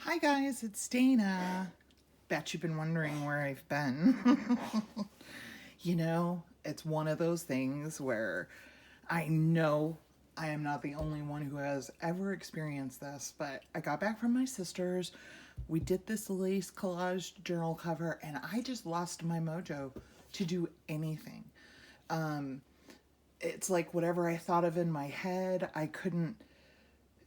Hi guys, it's Dana. Bet you've been wondering where I've been. It's one of those things where I know I am not the only one who has ever experienced this, but I got back from my sister's. We did this lace collage journal cover, and I just lost my mojo to do anything. It's like whatever I thought of in my head, I couldn't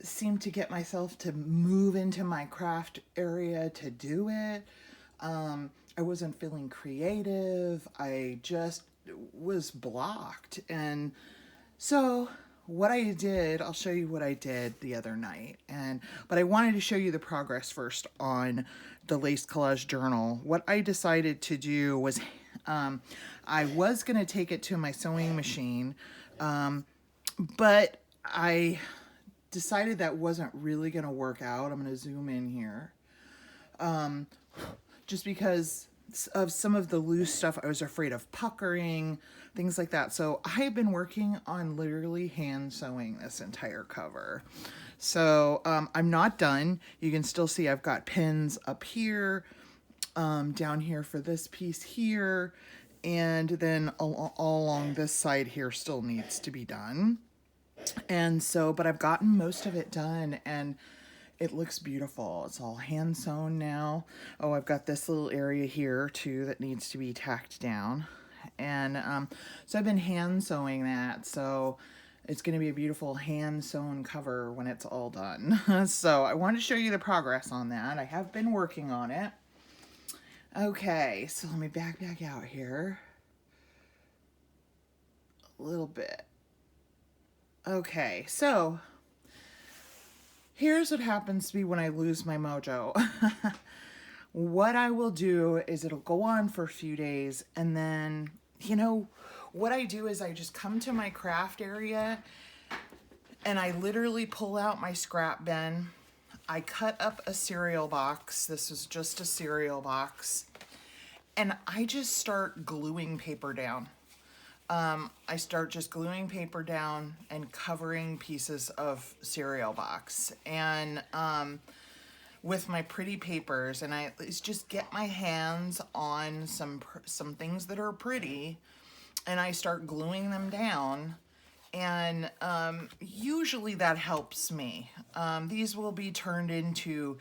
seem to get myself to move into my craft area to do it. I wasn't feeling creative. I just was blocked. And so what I did, I'll show you what I did the other night. But I wanted to show you the progress first on the lace collage journal. What I decided to do was I was going to take it to my sewing machine, but I decided that wasn't really going to work out. I'm going to zoom in here. Just because of some of the loose stuff, I was afraid of puckering, things like that. So I've been working on literally hand sewing this entire cover. So I'm not done. You can still see I've got pins up here, down here for this piece here, and then all along this side here still needs to be done. And so, but I've gotten most of it done, and it looks beautiful. It's all hand sewn now. Oh, I've got this little area here too that needs to be tacked down. And so I've been hand sewing that. So it's going to be a beautiful hand sewn cover when it's all done. So I wanted to show you the progress on that. I have been working on it. Okay, so let me back out here a little bit. Okay, so here's what happens to me when I lose my mojo. What I will do is it'll go on for a few days, and then, what I do is I just come to my craft area and I literally pull out my scrap bin. I cut up a cereal box. This is just a cereal box. And I just start gluing paper down. I start just gluing paper down and covering pieces of cereal box, and with my pretty papers, and I just get my hands on some things that are pretty, and I start gluing them down, and usually that helps me. These will be turned into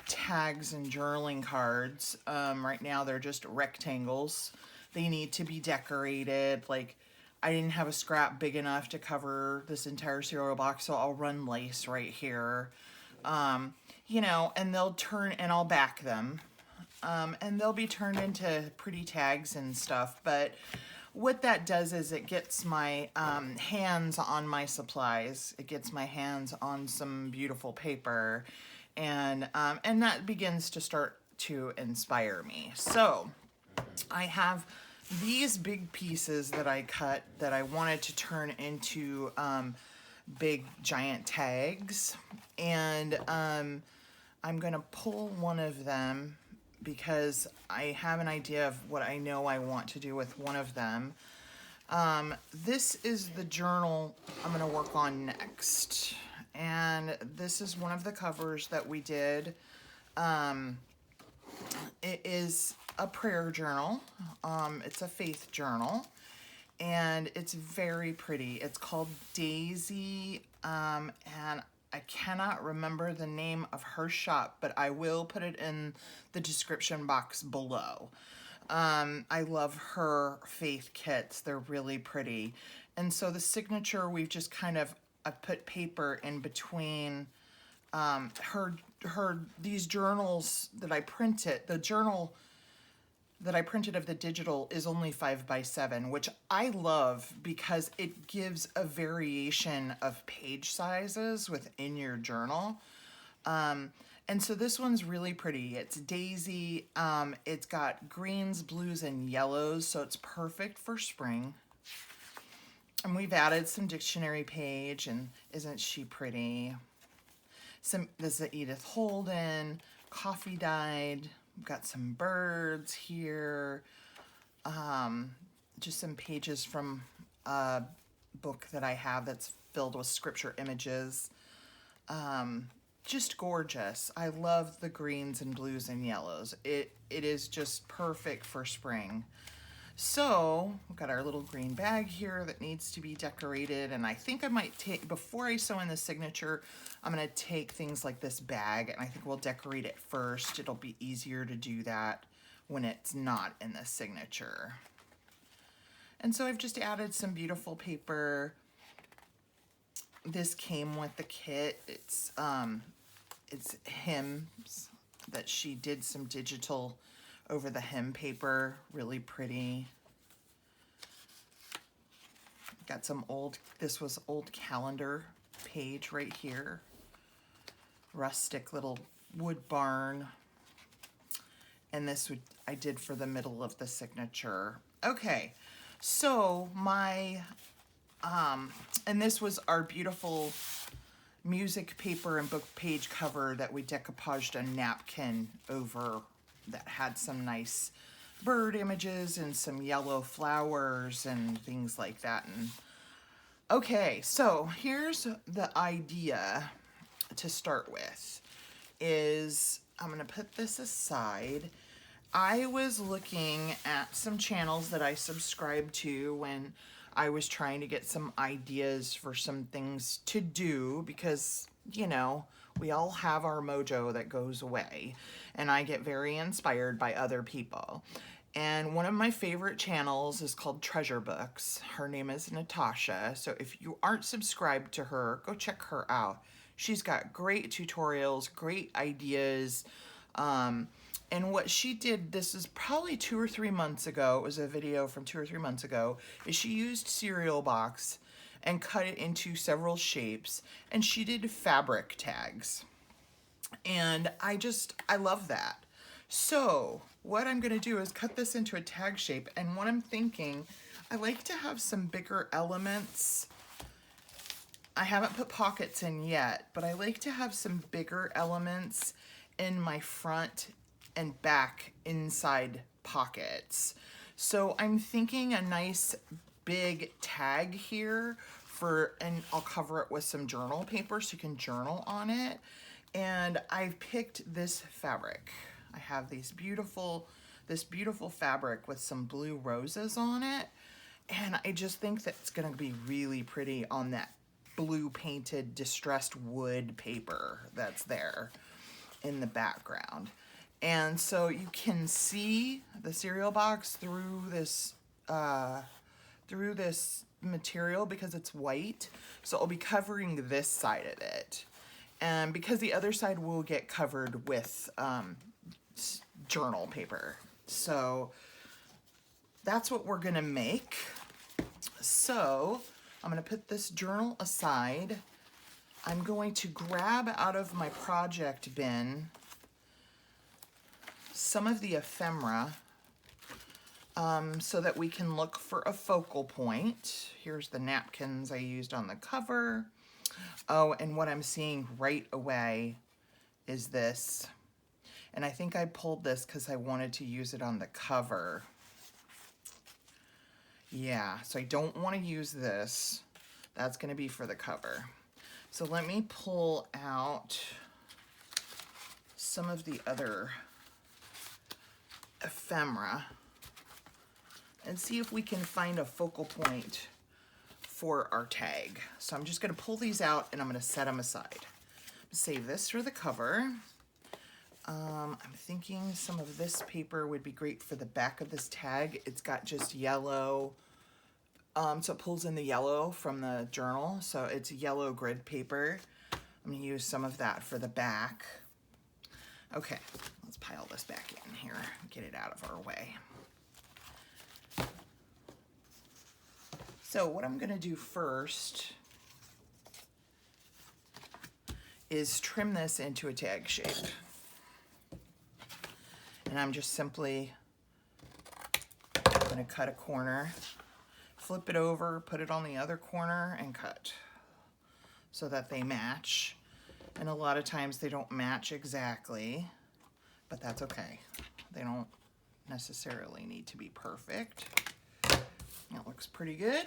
tags and journaling cards. Right now they're just rectangles. They need to be decorated. Like, I didn't have a scrap big enough to cover this entire cereal box, so I'll run lace right here. And they'll turn, and I'll back them. And they'll be turned into pretty tags and stuff. But what that does is it gets my hands on my supplies. It gets my hands on some beautiful paper. And that begins to start to inspire me. So I have these big pieces that I cut that I wanted to turn into big giant tags, and I'm gonna pull one of them because I have an idea of what I know I want to do with one of them. This is the journal I'm gonna work on next, and this is one of the covers that we did. It is a prayer journal. It's a faith journal, and it's very pretty. It's called Daisy, and I cannot remember the name of her shop, but I will put it in the description box below. I love her faith kits. They're really pretty. And so the signature, we've just kind of, I put paper in between these journals that I printed. The journal that I printed of the digital is only 5x7, which I love because it gives a variation of page sizes within your journal. And so this one's really pretty. It's Daisy. It's got greens, blues, and yellows, so it's perfect for spring. And we've added some dictionary page, and isn't she pretty? This is Edith Holden, Coffee Dyed. We've got some birds here. Just some pages from a book that I have that's filled with scripture images. just gorgeous. I love the greens and blues and yellows. It is just perfect for spring. So we've got our little green bag here that needs to be decorated, and I think I might take, before I sew in the signature, I'm gonna take things like this bag and I think we'll decorate it first. It'll be easier to do that when it's not in the signature. And so I've just added some beautiful paper. This came with the kit. It's hems that she did some digital over the hem paper, really pretty. Got some old, this was old calendar page right here. Rustic little wood barn. And this I did for the middle of the signature. Okay, so my, and this was our beautiful music paper and book page cover that we decoupaged a napkin over that had some nice bird images and some yellow flowers and things like that. And okay, so here's the idea to start with is I'm gonna put this aside. I was looking at some channels that I subscribed to when I was trying to get some ideas for some things to do because, you know, we all have our mojo that goes away, and I get very inspired by other people. And one of my favorite channels is called Treasure Books. Her name is Natasha. So if you aren't subscribed to her, go check her out. She's got great tutorials, great ideas. And what she did, this is probably 2 or 3 months ago, it was a video from 2 or 3 months ago, is she used cereal box and cut it into several shapes, and she did fabric tags. And I love that. So what I'm gonna do is cut this into a tag shape, and what I'm thinking, I like to have some bigger elements. I haven't put pockets in yet, but I like to have some bigger elements in my front and back inside pockets. So I'm thinking a nice big tag here and I'll cover it with some journal paper so you can journal on it. And I've picked this fabric. I have this beautiful fabric with some blue roses on it. And I just think that it's gonna be really pretty on that blue painted distressed wood paper that's there in the background. And so you can see the cereal box through this material because it's white. So I'll be covering this side of it. And because the other side will get covered with journal paper. So that's what we're gonna make. So I'm gonna put this journal aside. I'm going to grab out of my project bin some of the ephemera so that we can look for a focal point. Here's the napkins I used on the cover. Oh, and what I'm seeing right away is this. And I think I pulled this because I wanted to use it on the cover. Yeah, so I don't want to use this. That's going to be for the cover. So let me pull out some of the other ephemera and see if we can find a focal point for our tag. So I'm just going to pull these out and I'm going to set them aside. Save this for the cover. I'm thinking some of this paper would be great for the back of this tag. It's got just yellow, so it pulls in the yellow from the journal. So it's yellow grid paper. I'm gonna use some of that for the back. Okay, let's pile this back in here and get it out of our way. So what I'm gonna do first is trim this into a tag shape. And I'm just simply gonna cut a corner, flip it over, put it on the other corner and cut so that they match. And a lot of times they don't match exactly, but that's okay. They don't necessarily need to be perfect. That looks pretty good.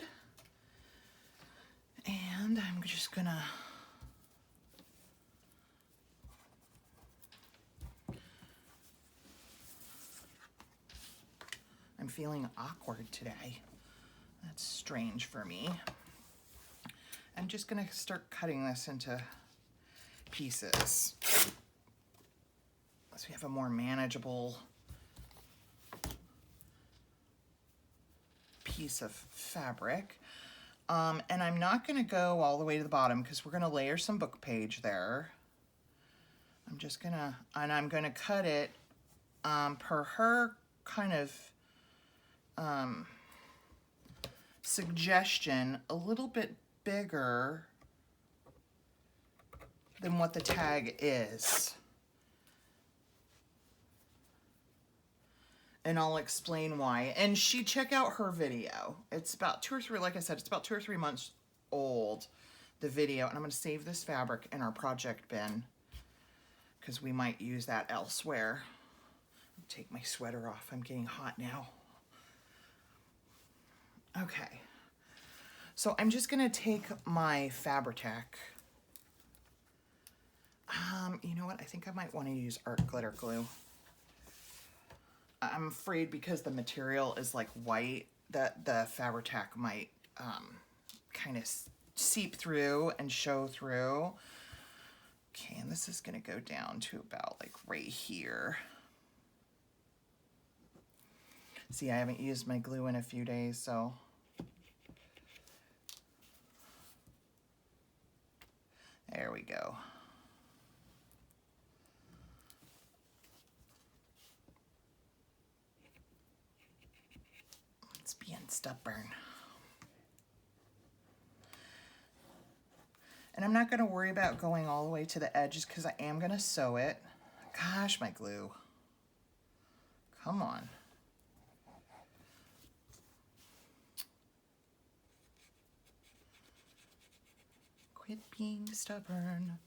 And I'm just gonna feeling awkward today. That's strange for me. I'm just gonna start cutting this into pieces so we have a more manageable piece of fabric. And I'm not gonna go all the way to the bottom because we're gonna layer some book page there. I'm just gonna, and I'm gonna cut it per her kind of suggestion, a little bit bigger than what the tag is. And I'll explain why. And check out her video. It's about 2 or 3, like I said, it's about 2 or 3 months old, the video. And I'm gonna save this fabric in our project bin because we might use that elsewhere. Take my sweater off, I'm getting hot now. Okay, so I'm just gonna take my Fabri-Tac. You know what, I think I might wanna use art glitter glue. I'm afraid because the material is like white that the Fabri-Tac might kind of seep through and show through. Okay, and this is gonna go down to about like right here. See, I haven't used my glue in a few days, so. There we go. It's being stubborn. And I'm not gonna worry about going all the way to the edges because I am gonna sew it. Gosh, my glue. Come on. Quit being stubborn.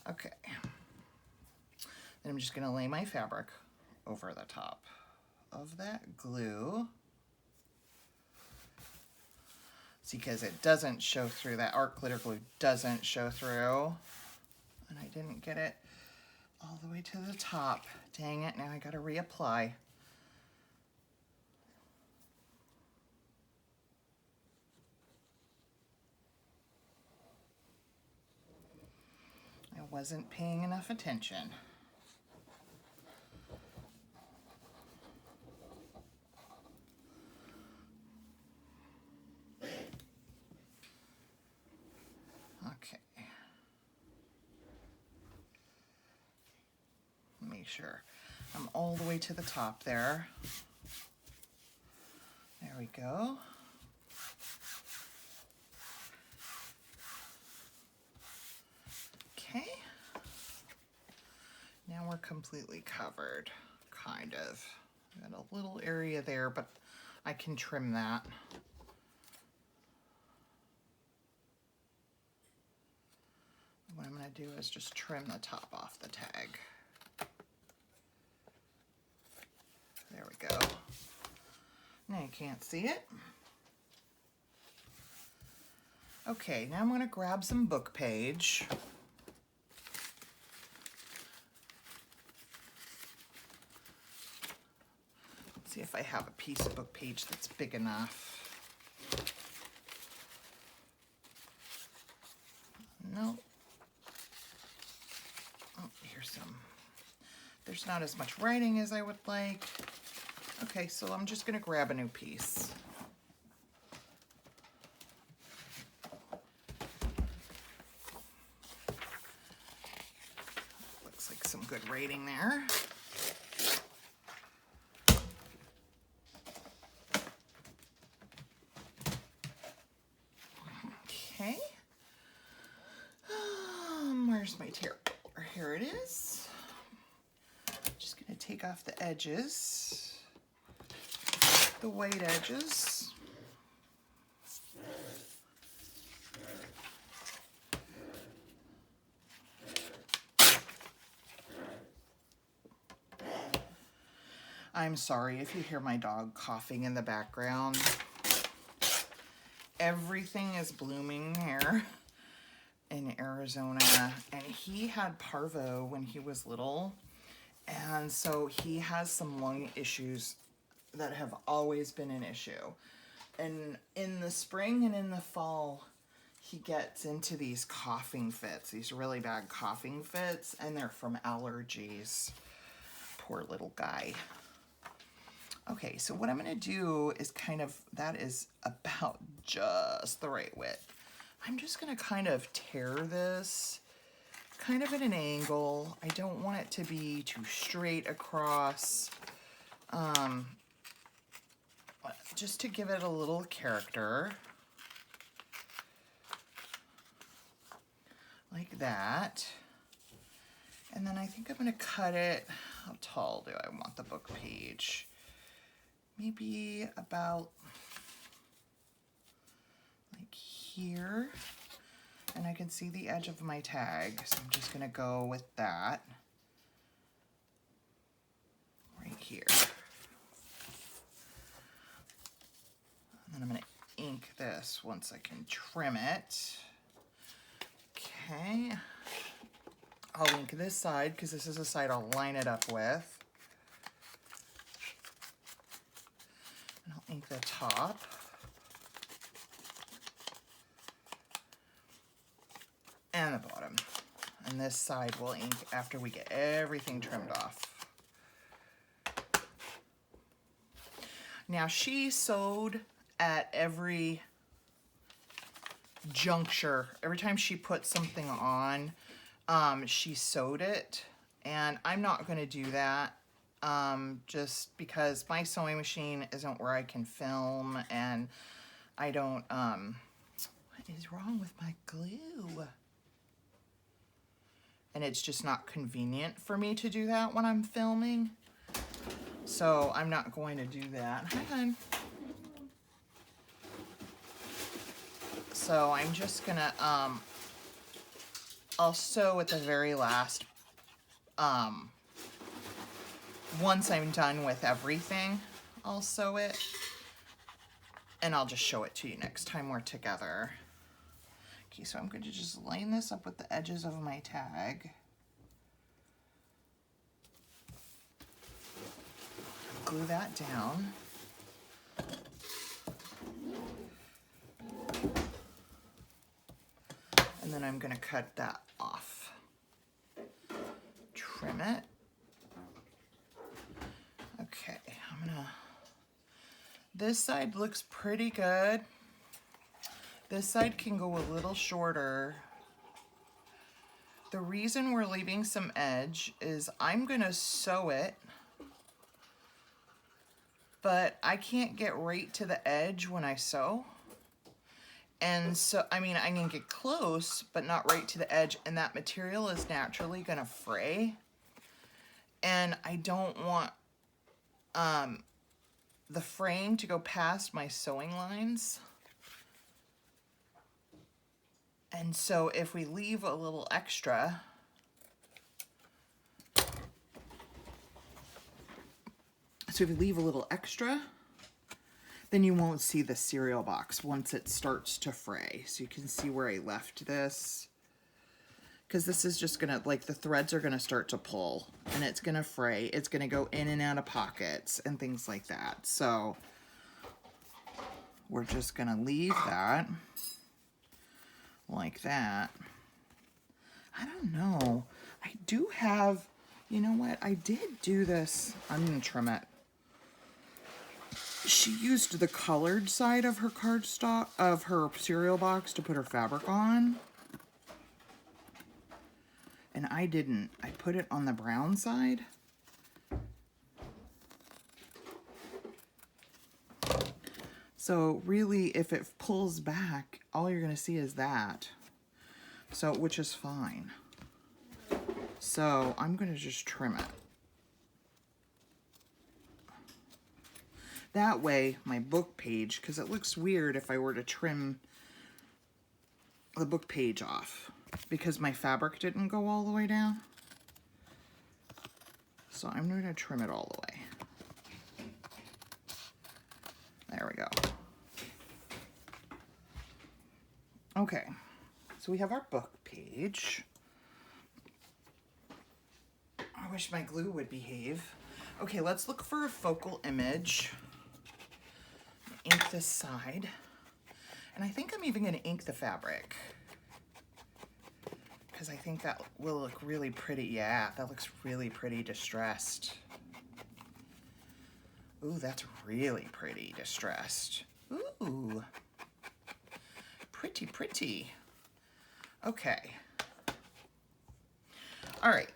Okay. Then I'm just gonna lay my fabric over the top of that glue. See, because it doesn't show through, that art glitter glue doesn't show through. And I didn't get it all the way to the top. Dang it, now I gotta reapply. I wasn't paying enough attention. Okay. Make sure I'm all the way to the top there. There we go. Okay. Now we're completely covered, kind of. Got a little area there, but I can trim that. What I'm going to do is just trim the top off the tag. There we go. Now you can't see it. Okay, now I'm going to grab some book page. Let's see if I have a piece of book page that's big enough. No. Oh, here's some. There's not as much writing as I would like. Okay, so I'm just gonna grab a new piece. Looks like some good writing there. Okay. Where's my tear roller? Here it is. Just gonna take off the edges, the white edges. I'm sorry if you hear my dog coughing in the background. everything is blooming here in Arizona, and he had parvo when he was little, and so he has some lung issues that have always been an issue. And in the spring and in the fall, he gets into these coughing fits, these really bad coughing fits, and they're from allergies. Poor little guy. Okay, so what I'm gonna do is kind of, that is about just the right width. I'm just gonna kind of tear this kind of at an angle. I don't want it to be too straight across, just to give it a little character. Like that. And then I think I'm gonna cut it, how tall do I want the book page? Maybe about like here. And I can see the edge of my tag, so I'm just gonna go with that right here. And then I'm gonna ink this once I can trim it. Okay, I'll ink this side because this is the side I'll line it up with. And I'll ink the top. And the bottom. And this side we'll ink after we get everything trimmed off. Now she sewed at every juncture. Every time she put something on, she sewed it. And I'm not going to do that just because my sewing machine isn't where I can film, and I don't, what is wrong with my glue? And it's just not convenient for me to do that when I'm filming. So I'm not going to do that. Hi, hon. So I'm just gonna, I'll sew at the very last, once I'm done with everything, I'll sew it. And I'll just show it to you next time we're together. Okay, so I'm going to just line this up with the edges of my tag. Glue that down. And then I'm going to cut that off. Trim it. Okay, this side looks pretty good. This side can go a little shorter. The reason we're leaving some edge is I'm gonna sew it, but I can't get right to the edge when I sew. And so, I mean, I can get close, but not right to the edge, and that material is naturally gonna fray. And I don't want the frame to go past my sewing lines. And so if we leave a little extra, then you won't see the cereal box once it starts to fray. So you can see where I left this. Because this is just gonna, like, the threads are gonna start to pull and it's gonna fray. It's gonna go in and out of pockets and things like that. So we're just gonna leave that like that. I don't know. I do have, you know what? I did do this. I'm gonna trim it. She used the colored side of her cardstock, of her cereal box, to put her fabric on. And I didn't. I put it on the brown side. So really, if it pulls back, all you're going to see is that. So, which is fine. So I'm going to just trim it. That way, my book page, because it looks weird if I were to trim the book page off, because my fabric didn't go all the way down. So I'm going to trim it all the way. There we go. Okay, so we have our book page. I wish my glue would behave. Okay, let's look for a focal image. Ink this side. And I think I'm even going to ink the fabric, because I think that will look really pretty. Yeah, that looks really pretty distressed. Ooh, that's really pretty distressed. Ooh, pretty, pretty. Okay. All right.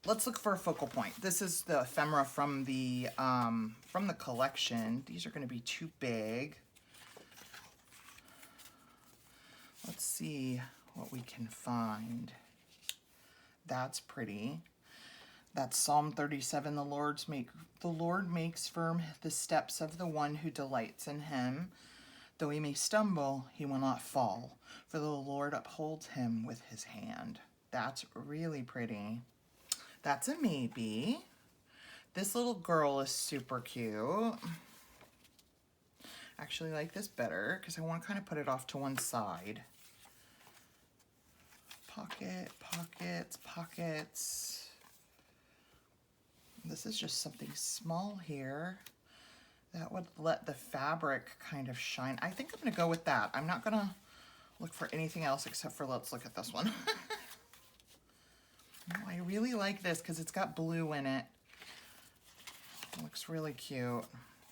Let's look for a focal point. This is the ephemera from the collection. These are going to be too big. Let's see what we can find. That's pretty. That's Psalm 37. The Lord makes firm the steps of the one who delights in him. Though he may stumble, he will not fall, for the Lord upholds him with his hand. That's really pretty. That's a maybe. This little girl is super cute. I actually like this better because I want to kind of put it off to one side. Pocket, pockets, pockets. This is just something small here that would let the fabric kind of shine. I think I'm going to go with that. I'm not going to look for anything else except for, let's look at this one. Oh, I really like this because it's got blue in it. It looks really cute.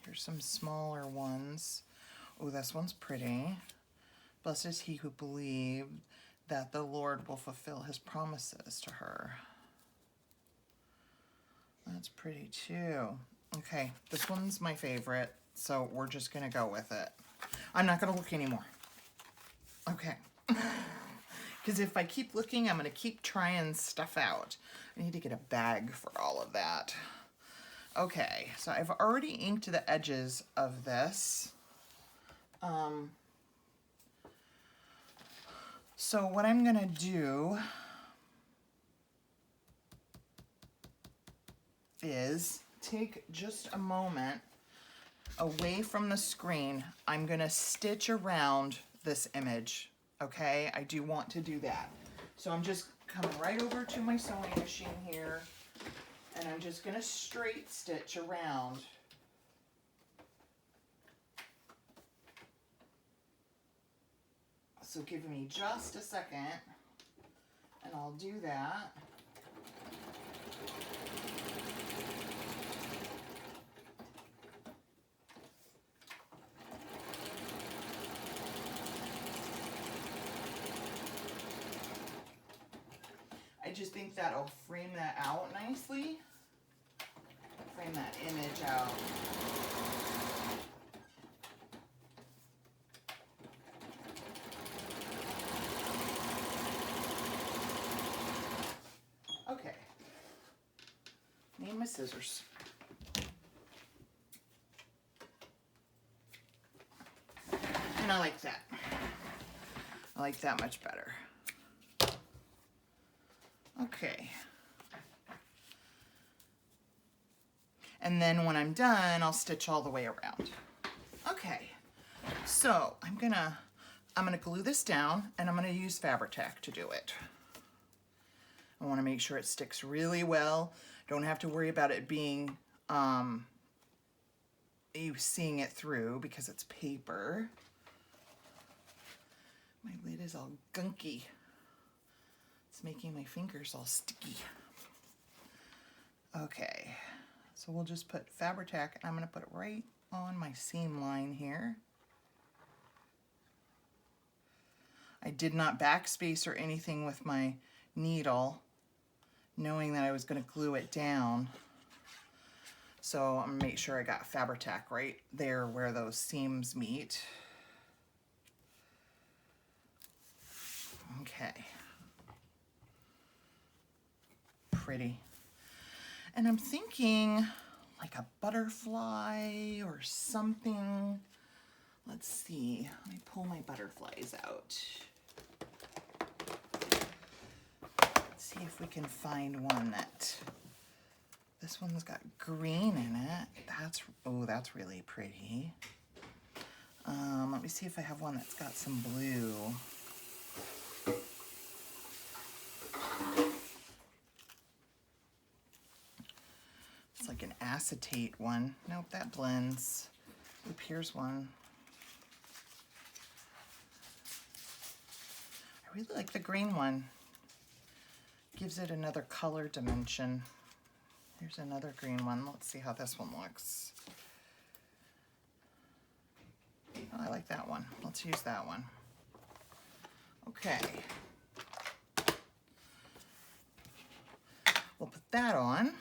Here's some smaller ones. Oh, this one's pretty. Blessed is he who believed that the Lord will fulfill his promises to her. That's pretty too. Okay, this one's my favorite, so we're just gonna go with it. I'm not gonna look anymore. Okay. Because if I keep looking, I'm going to keep trying stuff out. I need to get a bag for all of that. Okay, so I've already inked the edges of this. So what I'm going to do is take just a moment away from the screen. I'm going to stitch around this image. Okay, I do want to do that. So I'm just coming right over to my sewing machine here, and I'm just going to straight stitch around. So give me just a second, and I'll do that. I just think that'll frame that out nicely. Frame that image out. Okay. Need my scissors. And I like that. I like that much better. Okay. And then when I'm done, I'll stitch all the way around. Okay. So I'm gonna glue this down, and I'm gonna use Fabri-Tac to do it. I want to make sure it sticks really well. Don't have to worry about it being you seeing it through because it's paper. My lid is all gunky. It's making my fingers all sticky. Okay, so we'll just put Fabri-Tac, and I'm going to put it right on my seam line here. I did not backspace or anything with my needle, knowing that I was going to glue it down. So I'm going to make sure I got Fabri-Tac right there where those seams meet. Okay. Pretty. And I'm thinking like a butterfly or something. Let's see. Let me pull my butterflies out. Let's see if we can find one that... This one's got green in it. That's really pretty. Let me see if I have one that's got some blue. It's like an acetate one. Nope, that blends. Oop, here's one. I really like the green one. Gives it another color dimension. Here's another green one. Let's see how this one looks. Oh, I like that one. Let's use that one. Okay. We'll put that on.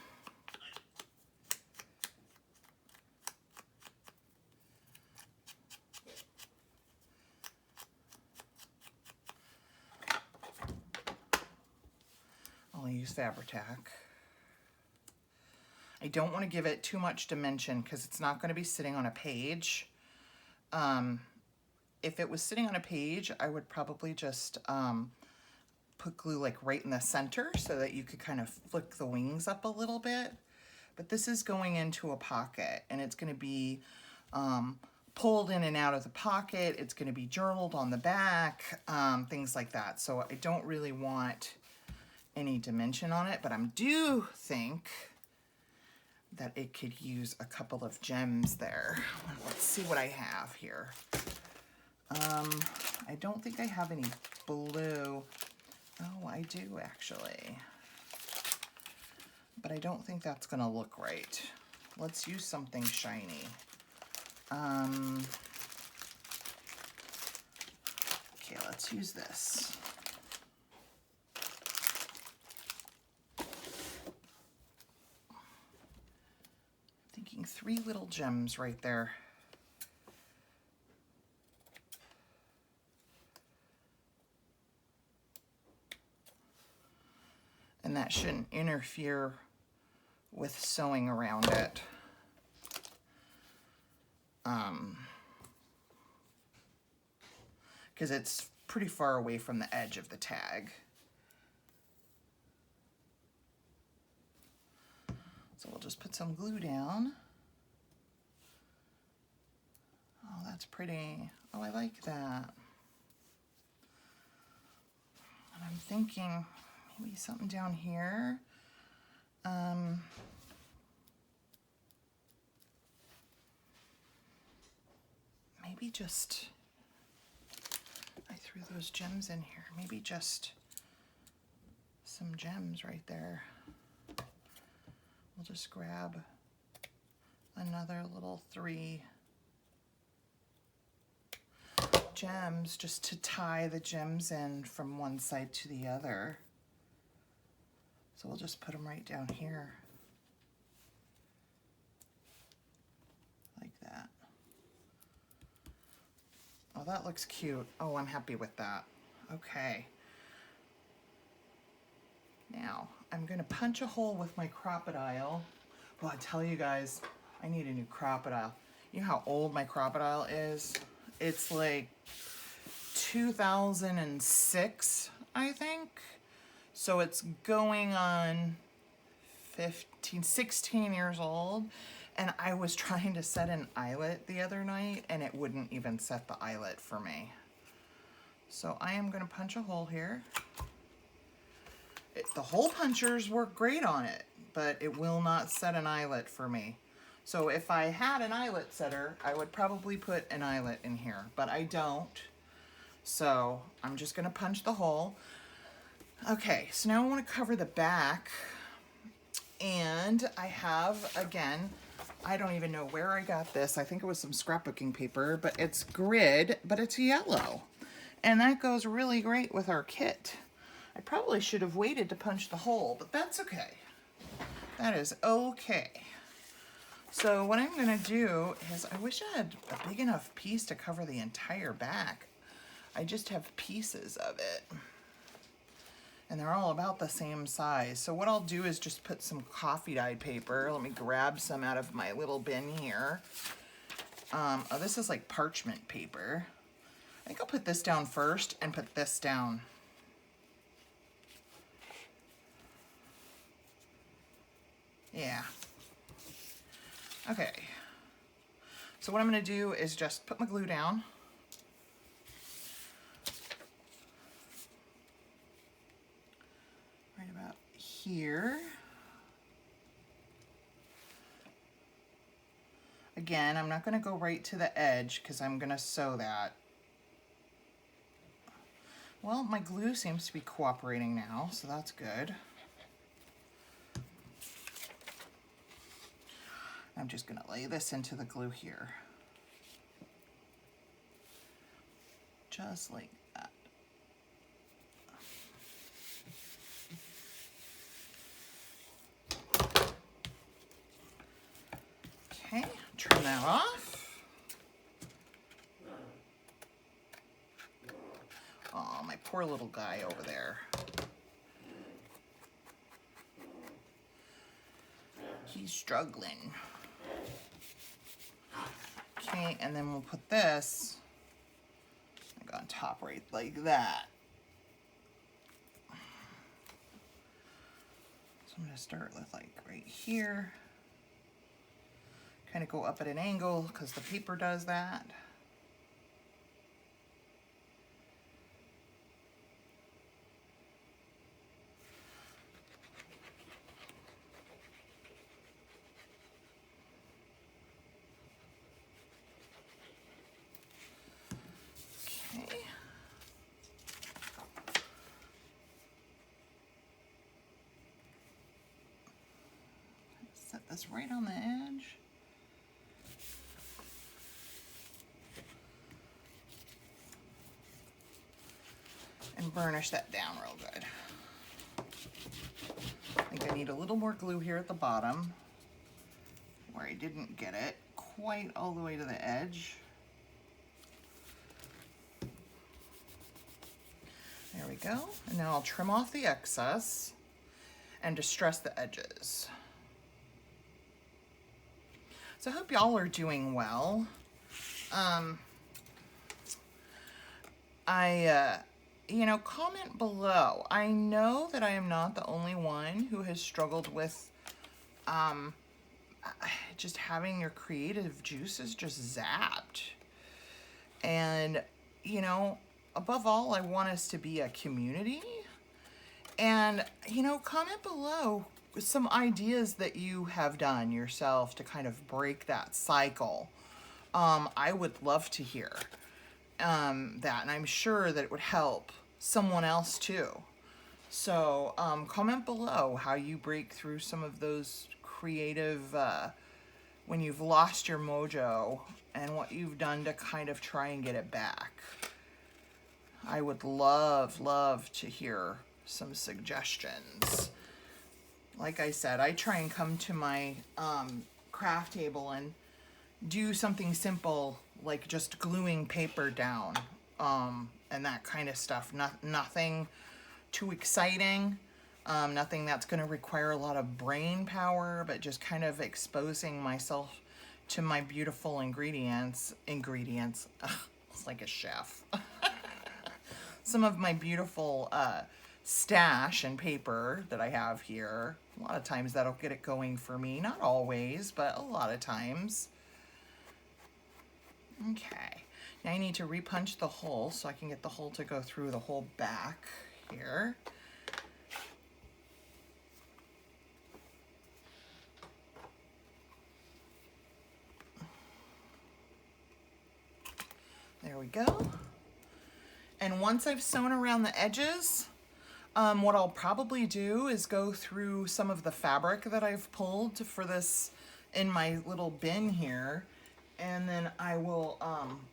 I'll use Fabri-Tac. I don't want to give it too much dimension because it's not going to be sitting on a page. If it was sitting on a page, I would probably just put glue like right in the center so that you could kind of flick the wings up a little bit. But this is going into a pocket, and it's going to be pulled in and out of the pocket. It's going to be journaled on the back, things like that. So I don't really want any dimension on it, but I do think that it could use a couple of gems there. Let's see what I have here. I don't think I have any blue. Oh, I do actually. But I don't think that's gonna look right. Let's use something shiny. Okay, let's use this. Thinking 3 little gems right there. And that shouldn't interfere with sewing around it. Because it's pretty far away from the edge of the tag. So we'll just put some glue down. Oh, that's pretty. Oh, I like that. And I'm thinking maybe something down here. Maybe just, I threw those gems in here. Maybe just some gems right there. We'll just grab another little 3 gems just to tie the gems in from one side to the other. So we'll just put them right down here. Like that. Oh, that looks cute. Oh, I'm happy with that. Okay. Now, I'm gonna punch a hole with my crocodile. Well, I tell you guys, I need a new crocodile. You know how old my crocodile is? It's like 2006, I think. So it's going on 16 years old. And I was trying to set an eyelet the other night and it wouldn't even set the eyelet for me. So I am gonna punch a hole here. The hole punchers work great on it, but it will not set an eyelet for me. So if I had an eyelet setter, I would probably put an eyelet in here, but I don't. So I'm just gonna punch the hole. Okay, so now I wanna cover the back. And I have, again, I don't even know where I got this. I think it was some scrapbooking paper, but it's grid, but it's yellow. And that goes really great with our kit. I probably should have waited to punch the hole, but that's okay. That is okay. So what I'm gonna do is, I wish I had a big enough piece to cover the entire back. I just have pieces of it. And they're all about the same size. So what I'll do is just put some coffee dyed paper. Let me grab some out of my little bin here. Oh, this is like parchment paper. I think I'll put this down first and put this down. Yeah. Okay. So what I'm going to do is just put my glue down. Right about here. Again, I'm not going to go right to the edge because I'm going to sew that. Well, my glue seems to be cooperating now, so that's good. I'm just going to lay this into the glue here. Just like that. Okay, turn that off. Oh, my poor little guy over there. He's struggling. Okay, and then we'll put this like on top right like that. So I'm going to start with like right here. Kind of go up at an angle because the paper does that. Okay. Set this right on the edge. And burnish that down real good. I think I need a little more glue here at the bottom where I didn't get it quite all the way to the edge. There we go. And now I'll trim off the excess and distress the edges. So I hope y'all are doing well. You know, comment below. I know that I am not the only one who has struggled with just having your creative juices just zapped. And, you know, above all, I want us to be a community. And, you know, comment below some ideas that you have done yourself to kind of break that cycle. I would love to hear that, and I'm sure that it would help someone else too. So comment below how you break through some of those creative, when you've lost your mojo, and what you've done to kind of try and get it back. I would love to hear some suggestions. Like I said, I try and come to my craft table and do something simple like just gluing paper down and that kind of stuff. Nothing too exciting, nothing that's going to require a lot of brain power, but just kind of exposing myself to my beautiful ingredients. Ugh, it's like a chef. Some of my beautiful stash and paper that I have here. A lot of times that'll get it going for me. Not always, but a lot of times. Okay, now I need to repunch the hole so I can get the hole to go through the whole back here. There we go. And once I've sewn around the edges, what I'll probably do is go through some of the fabric that I've pulled for this in my little bin here, and then I will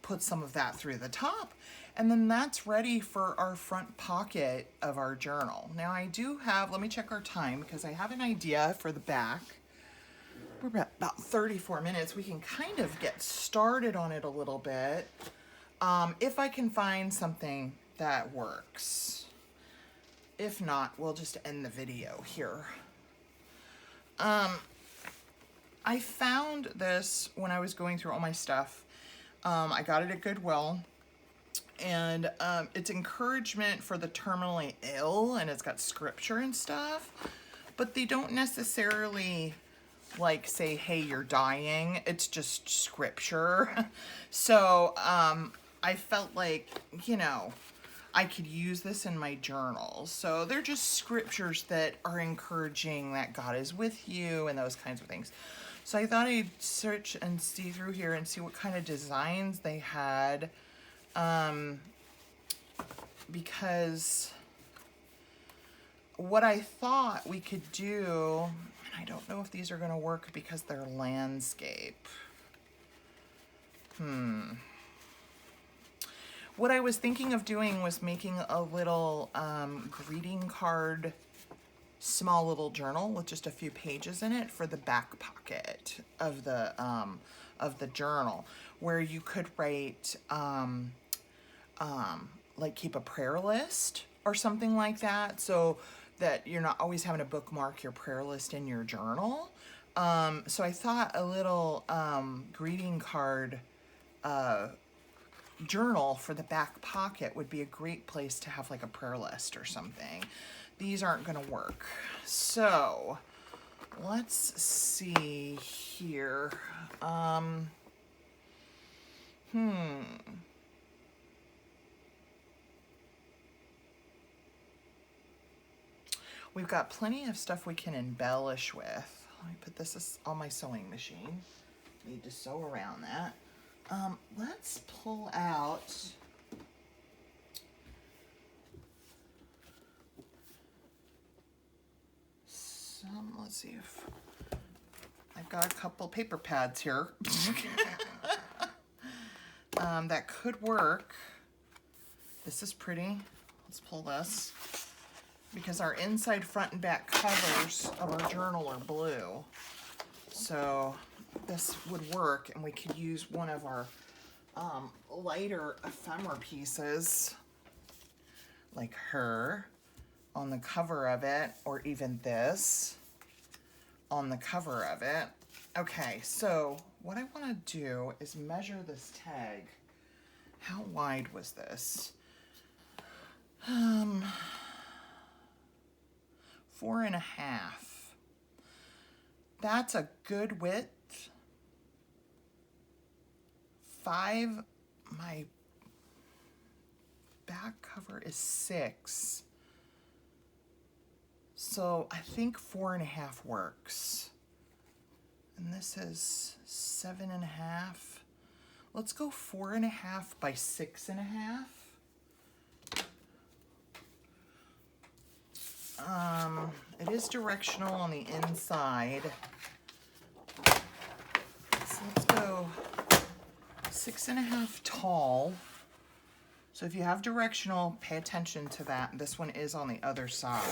put some of that through the top, and then that's ready for our front pocket of our journal. Now I do have, let me check our time because I have an idea for the back. We're about 34 minutes. We can kind of get started on it a little bit if I can find something that works. If not, we'll just end the video here. I found this when I was going through all my stuff. I got it at Goodwill, and it's encouragement for the terminally ill, and it's got scripture and stuff, but they don't necessarily like say, hey, you're dying. It's just scripture. So I felt like, you know, I could use this in my journal. So they're just scriptures that are encouraging that God is with you and those kinds of things. So I thought I'd search and see through here and see what kind of designs they had. Because what I thought we could do, and I don't know if these are going to work because they're landscape. What I was thinking of doing was making a little greeting card, small little journal with just a few pages in it for the back pocket of the journal, where you could write like keep a prayer list or something like that, so that you're not always having to bookmark your prayer list in your journal. So I thought a little greeting card journal for the back pocket would be a great place to have like a prayer list or something. These aren't going to work. So let's see here. We've got plenty of stuff we can embellish with. Let me put this on my sewing machine. Need to sew around that. Let's pull out some, let's see if I've got a couple paper pads here. That could work. This is pretty. Let's pull this, because our inside, front, and back covers of our journal are blue. So this would work, and we could use one of our lighter ephemera pieces, like her, on the cover of it, or even this on the cover of it. Okay, so what I want to do is measure this tag. How wide was this? 4.5. That's a good width. 5, my back cover is 6. So I think 4.5 works. And this is 7.5. Let's go 4.5 by 6.5. It is directional on the inside. So let's go 6.5 tall. So if you have directional, pay attention to that. This one is on the other side.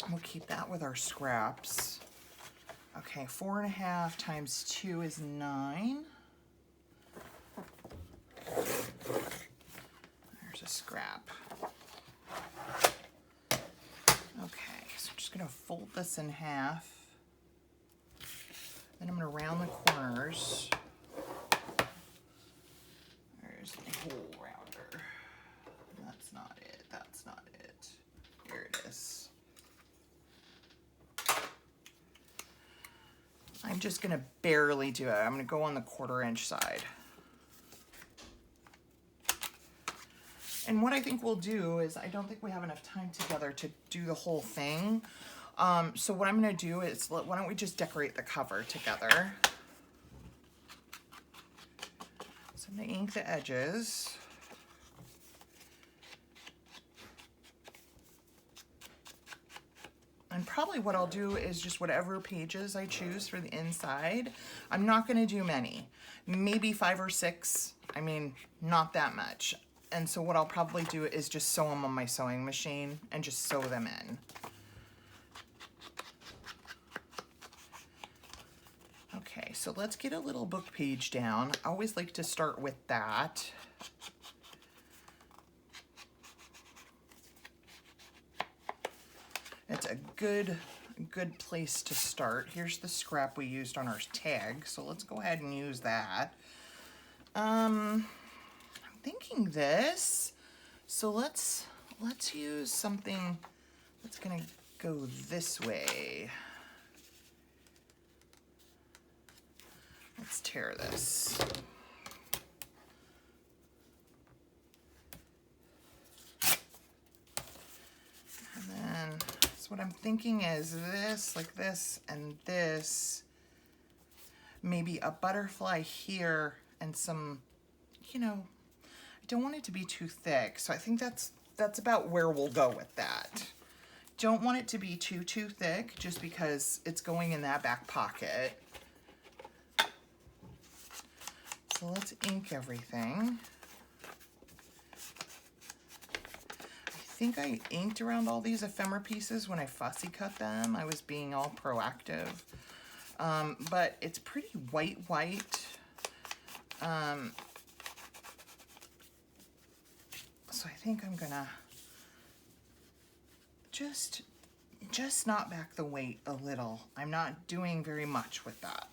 We'll keep that with our scraps. Okay, 4.5 times 2 is 9. There's a scrap. Okay, so I'm just gonna fold this in half. Then I'm gonna round the corners. There's the hole rounder. That's not it, that's not it. Here it is. I'm just gonna barely do it. I'm gonna go on the 1/4 inch side. And what I think we'll do is, I don't think we have enough time together to do the whole thing. So what I'm going to do is, why don't we just decorate the cover together. So I'm going to ink the edges. And probably what I'll do is just whatever pages I choose for the inside. I'm not going to do many. Maybe 5 or 6. I mean, not that much. And so what I'll probably do is just sew them on my sewing machine and just sew them in. Okay, so let's get a little book page down. I always like to start with that. It's a good place to start. Here's the scrap we used on our tag, so let's go ahead and use that. I'm thinking this, so let's use something that's gonna go this way. Let's tear this. And then, so what I'm thinking is this, like this, and this. Maybe a butterfly here and some, you know, I don't want it to be too thick. So I think that's about where we'll go with that. Don't want it to be too thick just because it's going in that back pocket. So let's ink everything. I think I inked around all these ephemera pieces when I fussy cut them. I was being all proactive. But it's pretty white. So I think I'm gonna just knock back the weight a little. I'm not doing very much with that.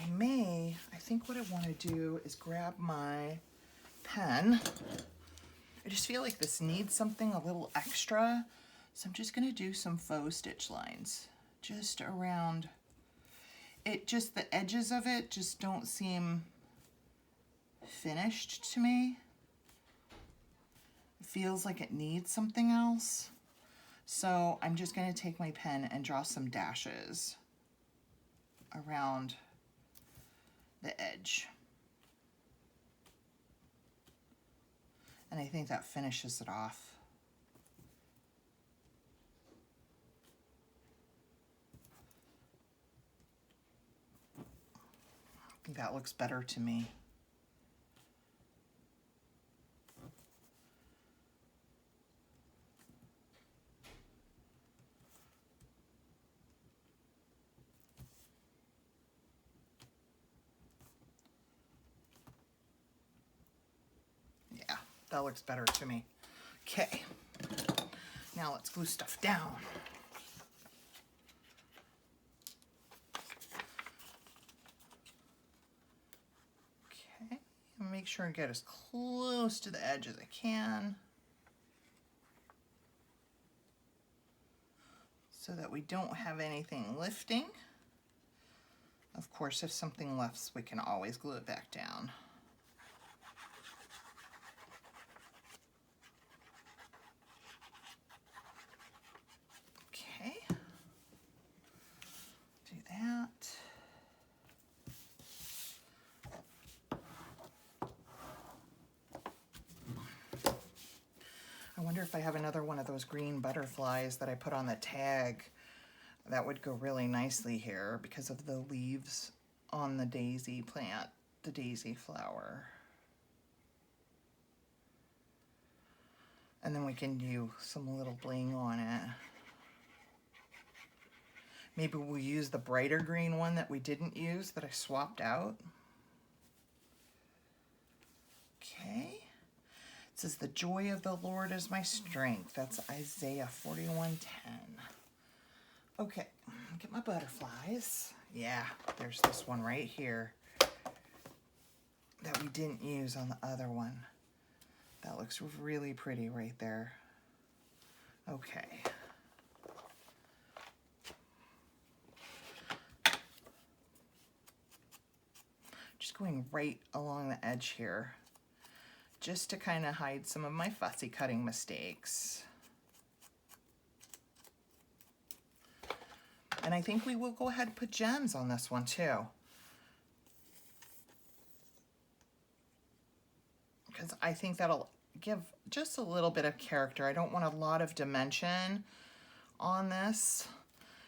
And I think what I want to do is grab my pen. I just feel like this needs something a little extra. So I'm just going to do some faux stitch lines just around it. Just the edges of it just don't seem finished to me. It feels like it needs something else. So I'm just going to take my pen and draw some dashes around the edge. And I think that finishes it off. I think that looks better to me. Yeah, that looks better to me. Okay, now let's glue stuff down. Okay, make sure and get as close to the edge as I can so that we don't have anything lifting. Of course, if something lifts, we can always glue it back down. Okay, do that. I wonder if I have another one of those green butterflies that I put on the tag. That would go really nicely here because of the leaves on the daisy plant, the daisy flower. And then we can do some little bling on it. Maybe we'll use the brighter green one that we didn't use that I swapped out. Okay. It says, the joy of the Lord is my strength. That's Isaiah 41:10. Okay, get my butterflies. Yeah, there's this one right here that we didn't use on the other one. That looks really pretty right there. Okay. Just going right along the edge here, just to kind of hide some of my fussy cutting mistakes. And I think we will go ahead and put gems on this one too, because I think that'll give just a little bit of character. I don't want a lot of dimension on this,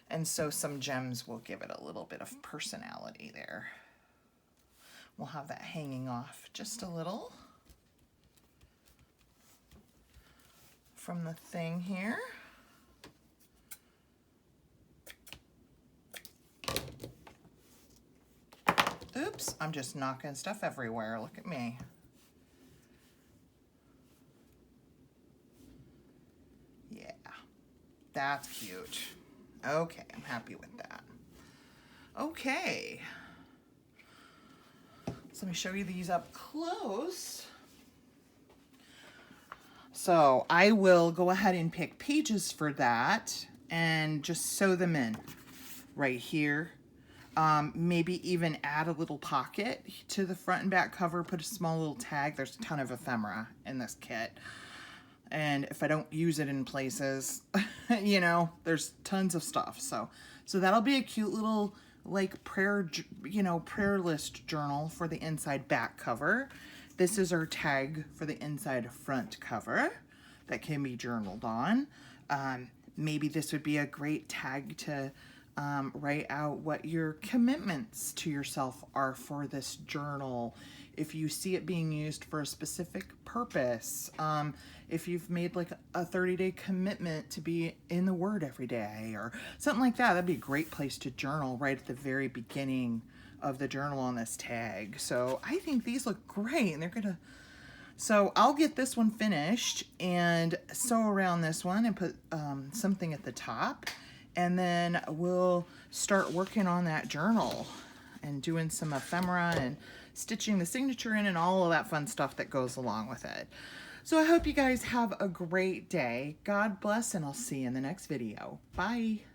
and so some gems will give it a little bit of personality there. We'll have that hanging off just a little from the thing here. Oops, I'm just knocking stuff everywhere. Look at me. Yeah, that's cute. Okay, I'm happy with that. Okay. So let me show you these up close. So I will go ahead and pick pages for that and just sew them in. right here. Maybe even add a little pocket to the front and back cover, put a small little tag. There's a ton of ephemera in this kit. And if I don't use it in places, you know, there's tons of stuff. So that'll be a cute little like prayer, you know, prayer list journal for the inside back cover. This is our tag for the inside front cover that can be journaled on. Maybe this would be a great tag to write out what your commitments to yourself are for this journal. If you see it being used for a specific purpose, if you've made like a 30-day commitment to be in the Word every day or something like that, that'd be a great place to journal right at the very beginning of the journal on this tag. So I think these look great, and they're gonna, so I'll get this one finished and sew around this one and put something at the top, and then we'll start working on that journal and doing some ephemera and stitching the signature in and all of that fun stuff that goes along with it. So I hope you guys have a great day. God bless, and I'll see you in the next video. Bye.